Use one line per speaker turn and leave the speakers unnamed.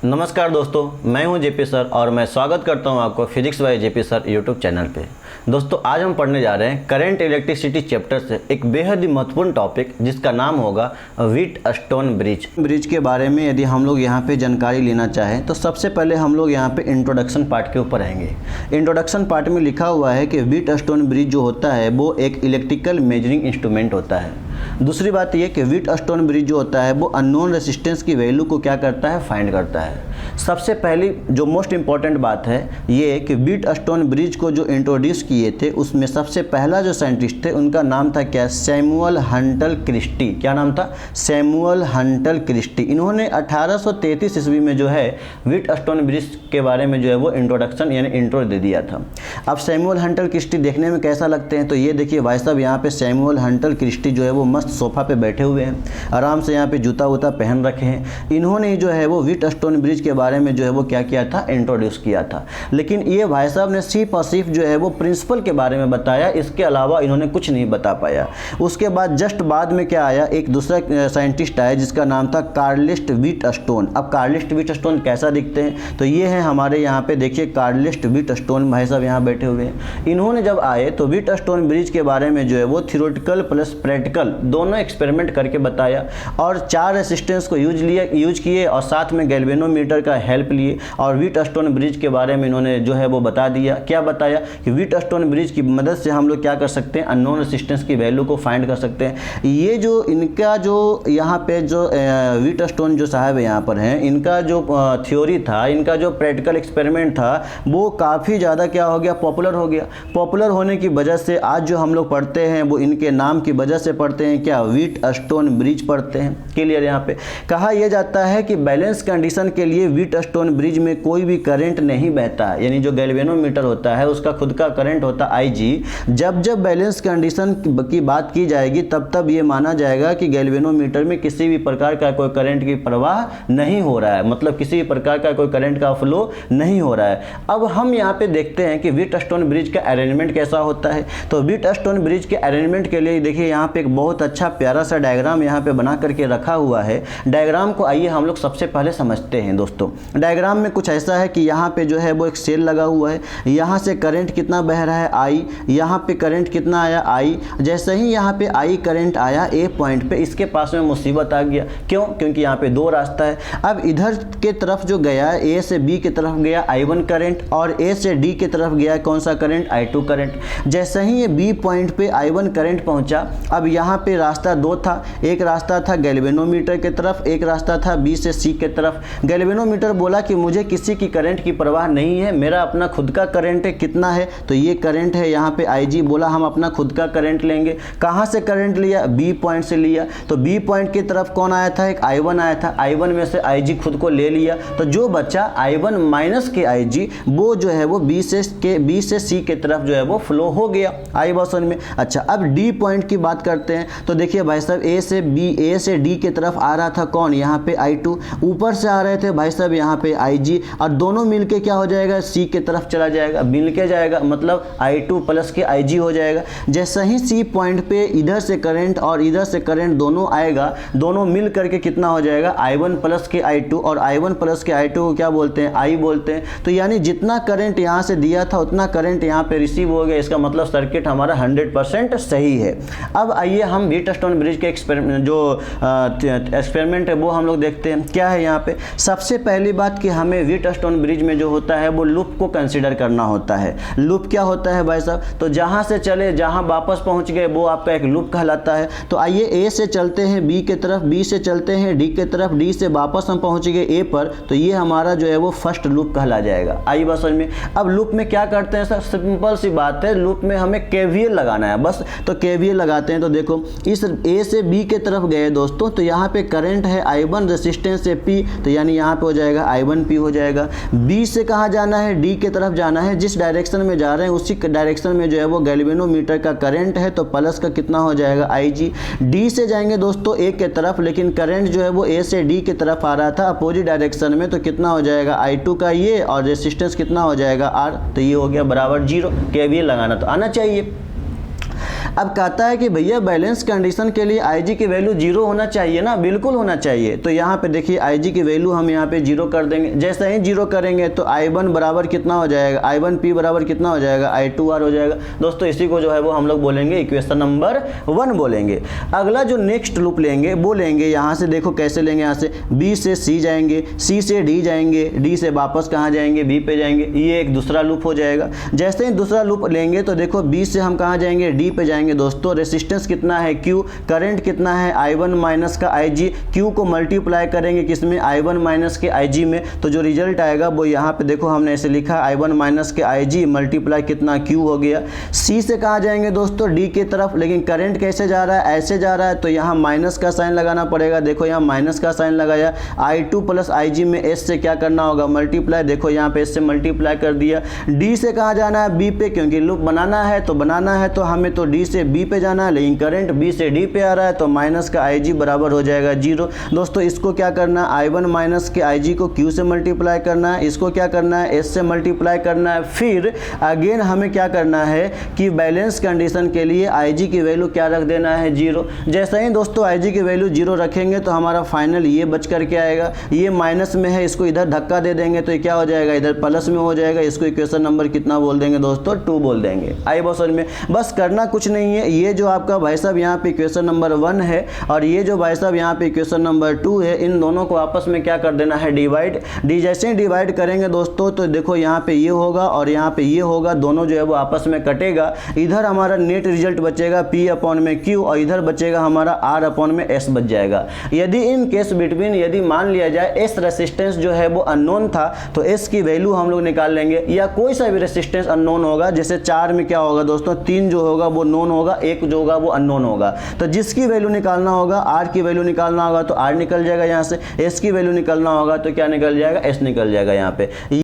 नमस्कार दोस्तों, मैं हूं जेपी सर और मैं स्वागत करता हूं आपको physics bye JP sir YouTube channel पे। दोस्तों आज हम पढ़ने जा रहे हैं करंट इलेक्ट्रिसिटी चैप्टर से एक बेहद ही महत्वपूर्ण टॉपिक जिसका नाम होगा व्हीटस्टोन ब्रिज के बारे में। यदि हम लोग यहाँ पे जानकारी लेना चाहें तो सबसे पहले हम लोग यहाँ पे इंट्रोडक्शन पार्ट के ऊपर आएंगे। इंट्रोडक्शन पार्ट में लिखा हुआ है कि व्हीटस्टोन ब्रिज जो होता है वो एक इलेक्ट्रिकल मेजरिंग इंस्ट्रूमेंट होता है। दूसरी बात यह कि व्हीटस्टोन ब्रिज जो होता है वो अननोन रेजिस्टेंस की वैल्यू को क्या करता है, फाइंड करता है। सबसे पहली जो मोस्ट इंपॉर्टेंट बात है ये कि व्हीटस्टोन ब्रिज को जो इंट्रोड्यूस किए थे उसमें सबसे पहला जो साइंटिस्ट थे उनका नाम था क्या, सैमुअल हंटल क्रिस्टी। क्या नाम था? Samuel Hunter Christie. इन्होंने 1833 ईस्वी में जो है व्हीटस्टोन ब्रिज के बारे में जो है वो इंट्रोडक्शन यानी इंट्रो दे दिया था। अब सैमुअल हंटल क्रिस्टी देखने में कैसा लगते हैं तो ये देखिए भाई साहब, यहाँ पे सैमुअल हंटल क्रिस्टी जो है वो मस्त सोफा पे बैठे हुए हैं, आराम से यहाँ पे जूता वूता पहन रखे हैं। इन्होंने जो है वो व्हीटस्टोन ब्रिज के बारे में जो है वो क्या किया था, इंट्रोड्यूस किया था। लेकिन ये भाई साहब ने सिर्फ और सिर्फ जो है वो प्रिंसिपल के बारे में बताया, इसके अलावा इन्होंने कुछ नहीं बता पाया। उसके बाद जस्ट बाद में क्या आया, एक दूसरा साइंटिस्ट आया जिसका नाम था कार्लिस्ट व्हीटस्टोन। अब कार्लिस्ट व्हीटस्टोन कैसा दिखते हैं तो ये है हमारे यहाँ पे देखिए कार्लिस्ट व्हीटस्टोन भाई साहब यहाँ बैठे हुए हैं। इन्होंने जब आए तो व्हीटस्टोन ब्रिज के बारे में जो है वो थ्योरेटिकल प्लस प्रैक्टिकल दोनों एक्सपेरिमेंट करके बताया और 4 रेसिस्टेंस को यूज किए और साथ में गैल्वेनोमीटर का हेल्प लिए और व्हीटस्टोन ब्रिज के बारे में इन्होंने जो है वो बता दिया। क्या बताया कि व्हीटस्टोन ब्रिज की मदद से हम लोग क्या कर सकते हैं, अननोन रेसिस्टेंस की वैल्यू को फाइंड कर सकते हैं। ये जो इनका जो यहाँ पे जो व्हीटस्टोन जो साहब यहाँ पर हैं, इनका जो थ्योरी था, इनका जो प्रैक्टिकल एक्सपेरिमेंट था वो काफ़ी ज़्यादा क्या हो गया, पॉपुलर हो गया। पॉपुलर होने की वजह से आज जो हम लोग पढ़ते हैं वो इनके नाम की वजह से पढ़ते हैं, क्या, व्हीटस्टोन ब्रिज पढ़ते हैं। क्लियर? यहाँ पे कहा यह जाता है कि बैलेंस कंडीशन के लिए व्हीटस्टोन ब्रिज में कोई भी करंट नहीं बहता है, यानी जो गैल्वेनोमीटर होता है उसका खुद का करंट होता है IG। जब जब बैलेंस कंडीशन की बात की जाएगी तब तब ये माना जाएगा कि गैल्वेनोमीटर में किसी भी प्रकार का कोई करंट की प्रवाह नहीं हो रहा है, मतलब किसी भी प्रकार का कोई करंट का फ्लो नहीं हो रहा है। अब हम यहाँ पे देखते हैं कि व्हीटस्टोन ब्रिज का अरेंजमेंट कैसा होता है। तो व्हीटस्टोन ब्रिज के अरेंजमेंट के लिए देखिए यहाँ पे एक बहुत अच्छा प्यारा सा डायग्राम यहाँ पे बना करके रखा हुआ है। डायग्राम को आइए हम लोग सबसे पहले समझते हैं। दोस्तों डायग्राम में कुछ ऐसा है कि यहाँ पे जो है वो एक सेल लगा हुआ है, यहाँ से करंट कितना बह रहा है I, यहाँ पे करंट कितना आया I। जैसे ही यहाँ पे I करंट आया A पॉइंट पे, इसके पास में मुसीबत आ गया। क्यों? क्योंकि यहाँ पे 2 रास्ता है। अब इधर के तरफ जो गया A से B की तरफ गया I1 करंट और A से D की तरफ गया कौन सा करंट, I2 करंट। जैसे ही ये B पॉइंट पे I1 करंट पहुँचा, अब यहाँ पे रास्ता 2 था। एक रास्ता था गैल्वेनोमीटर की तरफ, एक रास्ता था B से C की तरफ। गैल्वेनोमीटर बोला कि मुझे किसी की करंट की परवाह नहीं है, मेरा अपना खुद का करंट है। कितना है तो ये करंट है यहाँ पे IG। बोला हम अपना खुद का करंट लेंगे। कहाँ से करंट लिया? B पॉइंट से लिया। तो B पॉइंट की तरफ कौन आया था, एक I1 आया था। I1 में से IG खुद को ले लिया, तो जो बच्चा I1 माइनस के IG वो जो है वो B से C की तरफ जो है वो फ्लो हो गया आई बॉसन में। अच्छा, अब D पॉइंट की बात करते हैं तो देखिए भाई साहब A से D की तरफ आ रहा था कौन, यहाँ पे I2। ऊपर से आ रहे थे भाई साहब यहाँ पे IG और दोनों मिलके क्या हो जाएगा, C की तरफ चला जाएगा, मिलके जाएगा, मतलब I2 प्लस के IG हो जाएगा। जैसे ही C पॉइंट पे इधर से करंट और इधर से करंट दोनों आएगा, दोनों मिल करके कितना हो जाएगा, I1 प्लस के I2। और I1 प्लस के I2 को क्या बोलते हैं, I बोलते हैं। तो यानी जितना करंट यहाँ से दिया था उतना करंट यहाँ पे रिसीव हो गया। इसका मतलब सर्किट हमारा 100% सही है। अब आइए हम व्हीटस्टोन ब्रिज के एक्सपेरिमेंट है वो हम लोग देखते हैं। क्या है यहाँ पे, सबसे पहली बात कि हमें व्हीटस्टोन ब्रिज में जो होता है वो लूप को कंसीडर करना होता है। लूप क्या होता है भाई साहब, तो जहाँ से चले जहाँ वापस पहुँच गए वो आपका एक लूप कहलाता है। तो आइए A से चलते हैं B की तरफ, B से चलते हैं D की तरफ, D से वापस हम पहुँच गए A पर, तो ये हमारा जो है वो फर्स्ट लूप कहला जाएगा। आई बस समझ में। अब लूप में क्या करते हैं सर, सिंपल सी बात है, लूप में हमें KVL लगाना है बस। तो KVL लगाते हैं तो देखो इस A से B के तरफ गए दोस्तों, तो यहाँ पे करंट है I1 रेसिस्टेंस से P, तो यानी यहाँ पे हो जाएगा I1P हो जाएगा। B से कहाँ जाना है, D की तरफ जाना है। जिस डायरेक्शन में जा रहे हैं उसी डायरेक्शन में जो है वो गैल्वेनोमीटर का करंट है, तो प्लस का कितना हो जाएगा IG। D से जाएंगे दोस्तों A के तरफ, लेकिन करंट जो है वो A से D की तरफ आ रहा था अपोजिट डायरेक्शन में, तो कितना हो जाएगा I2 का ये, और रेसिस्टेंस कितना हो जाएगा R, तो ये हो गया बराबर 0। KVL लगाना तो आना चाहिए। अब कहता है कि भैया बैलेंस कंडीशन के लिए IG की वैल्यू 0 होना चाहिए ना, बिल्कुल होना चाहिए। तो यहाँ पे देखिए IG की वैल्यू हम यहाँ पे 0 कर देंगे। जैसे ही 0 करेंगे तो I1 बराबर कितना हो जाएगा, I1P बराबर कितना हो जाएगा, I2R हो जाएगा। दोस्तों इसी को जो है वो हम लोग बोलेंगे इक्वेशन नंबर 1 बोलेंगे। अगला जो नेक्स्ट लूप लेंगे वो लेंगे यहाँ से, देखो कैसे लेंगे, यहाँ से B से C जाएंगे, C से D जाएंगे, D से वापस कहाँ जाएंगे, B पे जाएंगे। ये एक दूसरा लूप हो जाएगा। जैसे ही दूसरा लूप लेंगे तो देखो B से हम कहाँ जाएंगे, D पे जाएंगे। दोस्तों रेसिस्टेंस कितना है Q, करंट कितना है I1 माइनस का IG, Q को मल्टीप्लाई करेंगे किसमें, I1 माइनस के IG में, तो जो रिजल्ट आएगा वो यहाँ पे देखो हमने ऐसे लिखा I1 माइनस के IG मल्टीप्लाई कितना Q हो गया। C से कहाँ जाएंगे दोस्तों, D की तरफ, लेकिन करंट कैसे जा रहा है, ऐसे जा रहा है, तो यहाँ माइनस का साइन लगाना पड़ेगा। देखो यहाँ माइनस का साइन लगाया, I2 प्लस IG में S से क्या करना होगा, मल्टीप्लाई। देखो यहाँ पे S से मल्टीप्लाई कर दिया। D से कहाँ जाना है, B पे, क्योंकि लूप बनाना है तो हमें तो D से B पे जाना है, लेकिन करंट B से D पे आ रहा है, तो माइनस का IG बराबर हो जाएगा 0। दोस्तों इसको क्या करना है, I1 माइनस के IG को Q से मल्टीप्लाई करना है, इसको क्या करना है, S से मल्टीप्लाई करना है। फिर अगेन हमें क्या करना है कि बैलेंस कंडीशन के लिए IG की वैल्यू क्या रख देना है, 0। जैसे ही दोस्तों IG की वैल्यू 0 रखेंगे तो हमारा फाइनल ये बच करके आएगा। ये माइनस में है, इसको इधर धक्का दे देंगे तो ये क्या हो जाएगा, इधर प्लस में हो जाएगा। इसको इक्वेशन नंबर कितना बोल देंगे दोस्तों, 2 बोल देंगे। आई बहुत समझ में। बस करना कुछ नहीं है, ये जो आपका भाई साहब यहाँ पे इक्वेशन नंबर 1 है और ये जो भाई साहब यहाँ पे इक्वेशन नंबर 2 है, इन दोनों को आपस में क्या कर देना है, डिवाइड। जैसे ही डिवाइड करेंगे दोस्तों तो देखो यहाँ पे ये होगा और यहाँ पे ये होगा, दोनों जो है वो आपस में कटेगा। इधर हमारा नेट रिजल्ट बचेगा P अपॉन में Q और इधर बचेगा हमारा R अपॉन में S बच जाएगा। यदि इन केस बिटवीन यदि मान लिया जाए S रेसिस्टेंस जो है वो अननोन था तो S की वैल्यू हम लोग निकाल लेंगे, या कोई सा भी रेसिस्टेंस अननोन होगा। जैसे 4 में क्या होगा दोस्तों, 3 जो होगा वो नोन होगा, 1 जो होगा वो अननोन होगा। तो जिसकी वैल्यू निकालना होगा, R की वैल्यू निकालना होगा तो R निकल जाएगा यहाँ से, S की वैल्यू निकालना होगा तो क्या निकल जाएगा, S निकल जाएगा यहाँ पे।